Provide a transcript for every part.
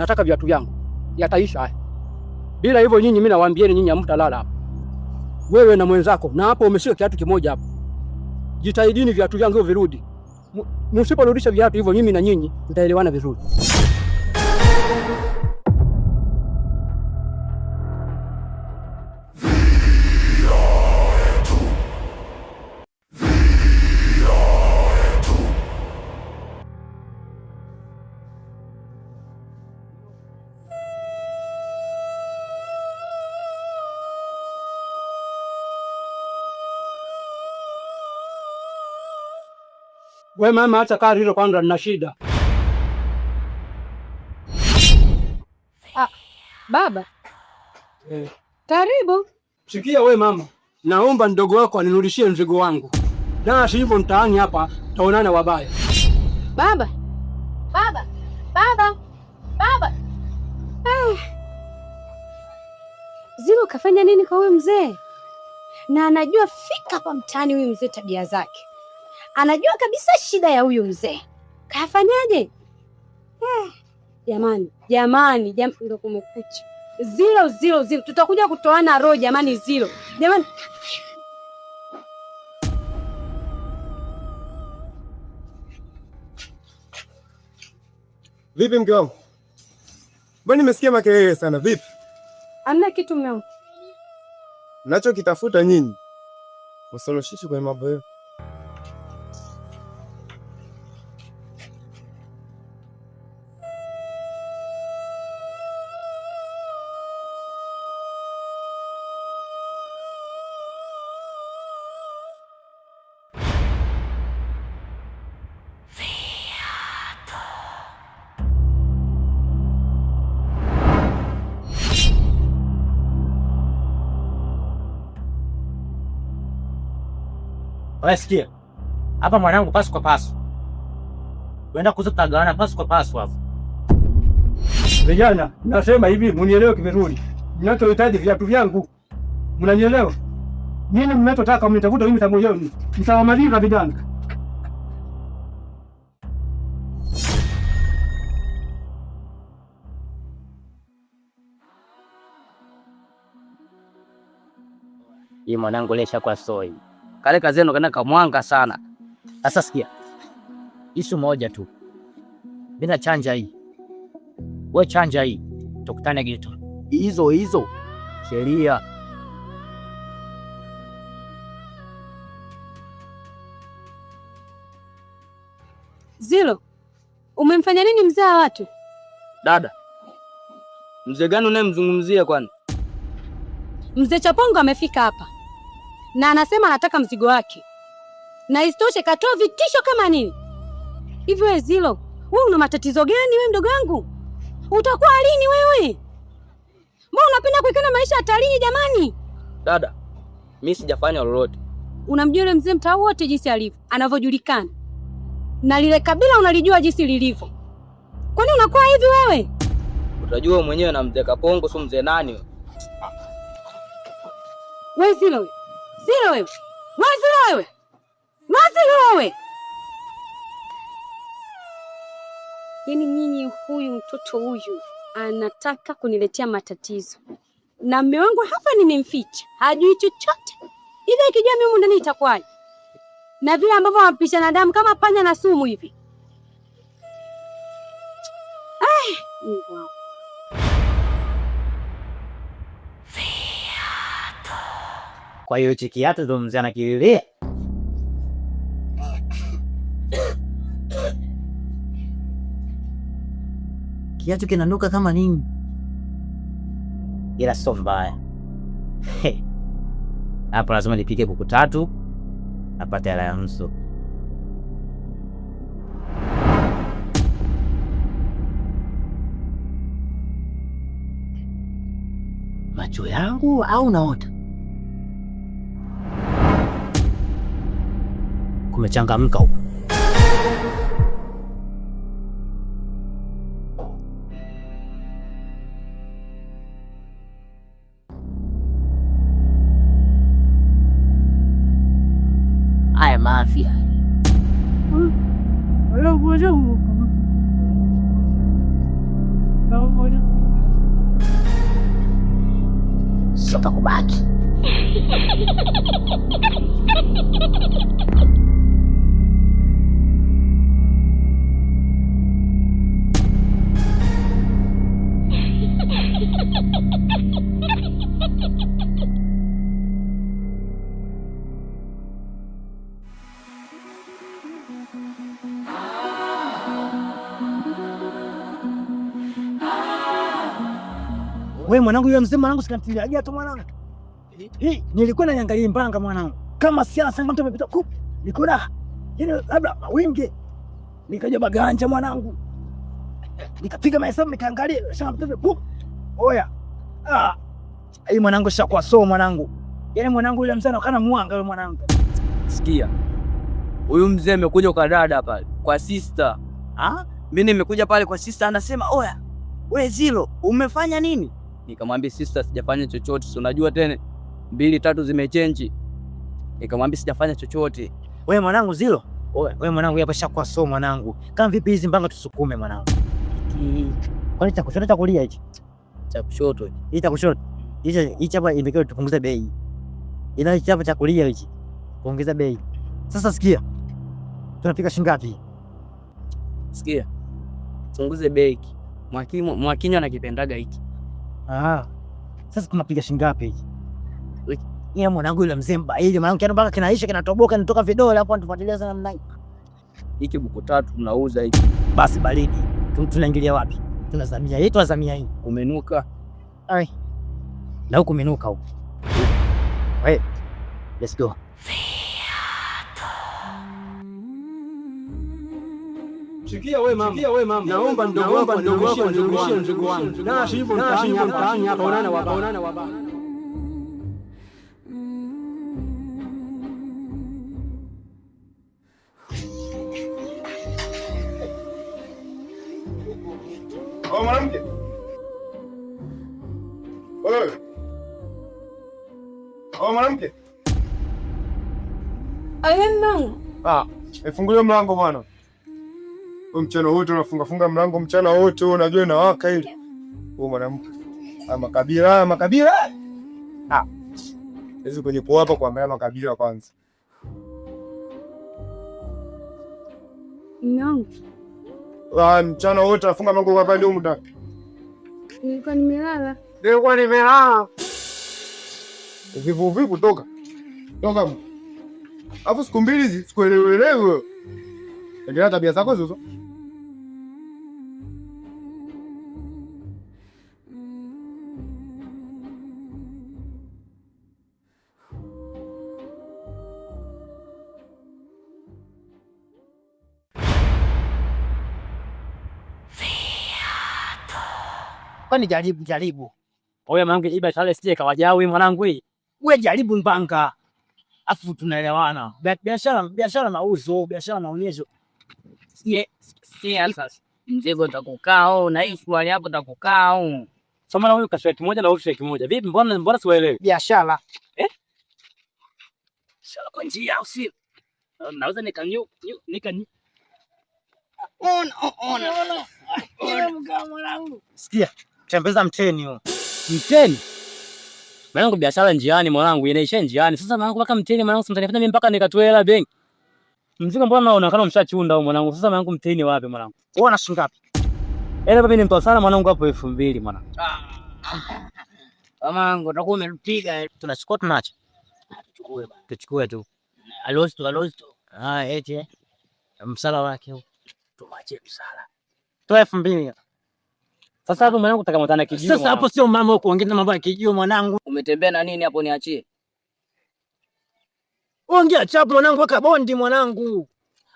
nataka viatu vyangu. Yataisha haya. Bila hivyo nyinyi, mimi nawaambieni nyinyi hamtalala hapa. Wewe na mwenzako, na hapo umeshika kiatu kimoja hapo. Jitahidini viatu vyangu virudi. Msiporudisha viatu hivyo, mimi na nyinyi tutaelewana vizuri. We mama, acha kari hilo kwanza, nina shida. Baba. Karibu. Sikia we mama, naomba mdogo wako anirudishie mzigo wangu. Na sivyo mtaani hapa taonana wabaya. Baba. Baba. Baba. Baba. Zilo kafanya nini kwa huyu mzee? Na anajua fika hapa mtaani huyu mzee tabia zake. Anajua kabisa shida ya huyu mzee. Kafanyaje? Jamani, ndio kumekucha. Zilo. Tutakuja kutoana roho jamani, Zilo. Jamani. Vipi mke wangu? Mbona nimesikia makelele sana, vipi? Hamna kitu mume wangu. Nacho kitafuta nyinyi. Usoloshishi kwa mambo yao. Sikia. Hapa mwanangu, pasu kwa pasu. Uenda kuzutagawana pasu kwa pasu hapo. Vijana, nasema hivi munielewe vizuri. Ninachohitaji viatu vyangu. Mnanielewa? Nini mnachotaka mnitafuta mimi tamoyoni. Msawamaliza vijana. Hii mwanangu lesha kwa soi. Kale kazeno kana kamwanga sana. Sasa sikia. Isu moja tu. Bila chanja hii. We chanja hii. Tukutane geto. Hizo. Sheria. Zilo. Umemfanya nini mzee wa watu? Dada. Mzee gani unayemzungumzia kwani? Mzee Chapongo amefika hapa. Na anasema anataka mzigo wake. Na isitoshe katoa vitisho kama nini? Hivi wewe Zilo, wewe una matatizo gani wewe mdogo wangu? Utakuwa lini wewe? Mbona unapenda kuikana maisha hatarini jamani? Dada, mimi sijafanya lolote. Unamjua yule mzee mtaa wote jinsi alivyo, anavyojulikana. Na lile kabila unalijua jinsi lilivyo. Kwani unakuwa hivi wewe? Utajua mwenyewe na mzee Kapongo sio mzee nani wewe. Wewe Zilo. Zilo wewe. Yaani nyinyi huyu mtoto huyu anataka kuniletea matatizo. Na mume wangu hapa nimemficha. Hajui chochote. Hivi ikijua mimi ndani itakuwaje? Na vile ambavyo wanapishana damu kama panya na sumu hivi. Mungu. Kwa hiyo hichi kiatu ndo mzee anakililia. Kiatu kinanuka kama nini? Ila sio mbaya. Hapo lazima nipike buku 3 napate hela ya nusu. Macho yangu au naota? Kumechangamka huko. Haya mafia. Sasa kubaki. Wewe mwanangu, yule mzee mwanangu sikanitilia tu mwanangu. Nilikuwa naangalia mbanga mwanangu. Kama siasa mtu amepita kup. Nilikuwa labda mawingi. Nikaja baganja mwanangu. Nikapiga mahesabu nikaangalia shamba mtoto kup. Oya. Hii mwanangu shakuwa so mwanangu. Yaani mwanangu yule mzee anakana mwanga yule mwanangu. Sikia. Huyu mzee amekuja kwa dada pale, kwa sister. Mimi nimekuja pale kwa sister anasema, "Oya, wewe Zilo, umefanya nini?" Nikamwambia sister, sijafanya chochote. Si unajua tena 2-3 zimechange. Nikamwambia sijafanya chochote. Wewe mwanangu Zilo. Wewe mwanangu hapa shakuwa so mwanangu. Kama vipi hizi mbanga tusukume mwanangu? Kwani cha kushoto cha kulia hichi? Cha kushoto. Hii cha kushoto. Hichi hapa imekiwa tupunguze bei. Ila hichi hapa cha kulia hichi. Kuongeza bei. Sasa sikia. Tunapika shilingi ngapi? Sikia. Punguze bei. Mwakinyo anakipendaga hiki. Sasa tunapiga shilingi ngapi hiki? Yeye mwanangu yule mzee mbaili mwanangu kiano mpaka kinaisha kinatoboka kinatoka vidole hapo anatufuatilia sana mnai. Hiki buku 3 tunauza hiki. Basi baridi. Tunaingilia wapi? Tunazamia hii, tunazamia hii. Umenuka. Ai. Na huko umenuka huko. Hey. Let's go. Sikia wewe mama. Naomba ndugu wangu. Na shivo mtaani hapa onana wababa. Mwanamke. Wewe. Mwanamke. Fungulia mlango bwana. Mchana wote unafunga mlango mchana wote, unajua inawaka ile. Wewe mwanamke. Makabila. Hizo kwenye poa hapa kuambia makabila kwanza. Mwanangu. Mchana wote afunga mlango kwa pale huko. Nilikuwa nimelala. Vipi kutoka. Alafu siku mbili hizi sikuelewi. Endelea tabia zako hizo. Kwani jaribu. Oya mwanangu, hii biashara sije kawajawi mwanangu hii. Wewe jaribu mbanga. Afu tunaelewana. Biashara mauzo, biashara maonyesho. Sasa. Mzigo utakukao na hii swali hapo utakukao. Soma na huyu kasweti moja na huyu sheki moja. Vipi mbona siwaelewi? Biashara. Biashara kwa njia au si? Nauza nikanyu. Ona. Sikia, tembeza mteni huo. Mteni? Mwanangu biashara njiani mwanangu, inaisha njiani. Sasa mwanangu mpaka mteni mwanangu mtanifanya mimi mpaka nikatoe hela benki. Mzigo mbona unaonekana mshachunda huko mwanangu. Sasa mwanangu mteni wapi mwanangu? Wewe una shilingi ngapi? Mimi nimtoa sana mwanangu hapo 2000 mwanangu. Mwanangu utakuwa umepiga. Tunachukua tunaacha. Tuchukue tu. Alosto. Eti. Msala wake huo. Tuache msala. Toa 2000. Sasa hapo mwanangu utakamtana kijio. Sasa hapo sio mama kuongea mambo ya kijio mwanangu. Umetembea na nini hapo niachie? Ongea chapo mwanangu, weka bondi mwanangu.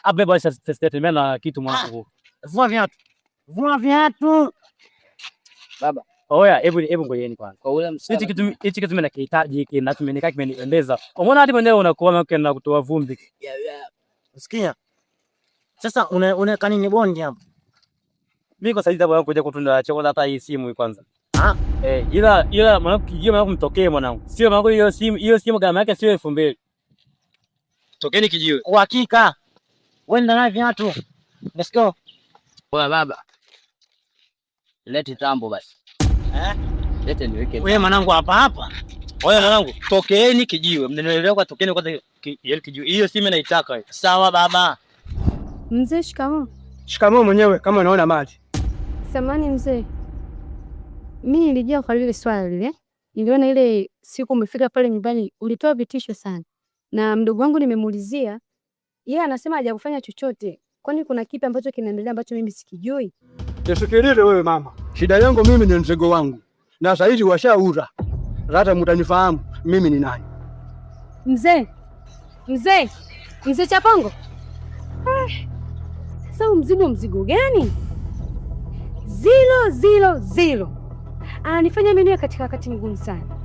Abe basi tembea na kitu mwanangu. Vua viatu. Baba. Oya, hebu ngoyeni kwanza. Kwa ule msala. Hichi kitu mimi nakihitaji hiki na tumenika kimeniendeza. Umeona hadi mwenyewe unakuwa na kutoa vumbi. Sikia. Sasa una kanini bondi hapo? Mimi kwa saizi hapo kuja kutunda chakula hata hii simu kwanza. Ila mwanangu kijio mwanangu mtokee mwanangu. Sio mwanangu hiyo simu gharama yake sio 2000. Tokeni kijio. Uhakika. Wenda na viatu. Let's go. Poa baba. Leti tambo basi. Lete niweke. Wewe mwanangu hapa. Wewe mwanangu, tokeeni kijiwe. Mnanielewa kwa tokeeni kwanza kijiwe. Hiyo simu naitaka. Sawa baba. Mzee, shikamoo. Shikamoo mwenyewe kama unaona mali. Samani mzee. Mimi nilijua kwa lile swala lile. Niliona ile siku umefika pale nyumbani ulitoa vitisho sana. Na mdogo wangu nimemuulizia, yeye anasema hajakufanya chochote. Kwani kuna kipi ambacho kinaendelea ambacho mimi sikijui? Nisikilize wewe mama. Shida yangu mimi ni mzigo wangu. Na sasa hizi washaura. Hata mtanifahamu mimi ni nani. Mzee Chapongo. Sasa mzigo gani? 000. Ananifanya mimi niwe katika wakati mgumu sana.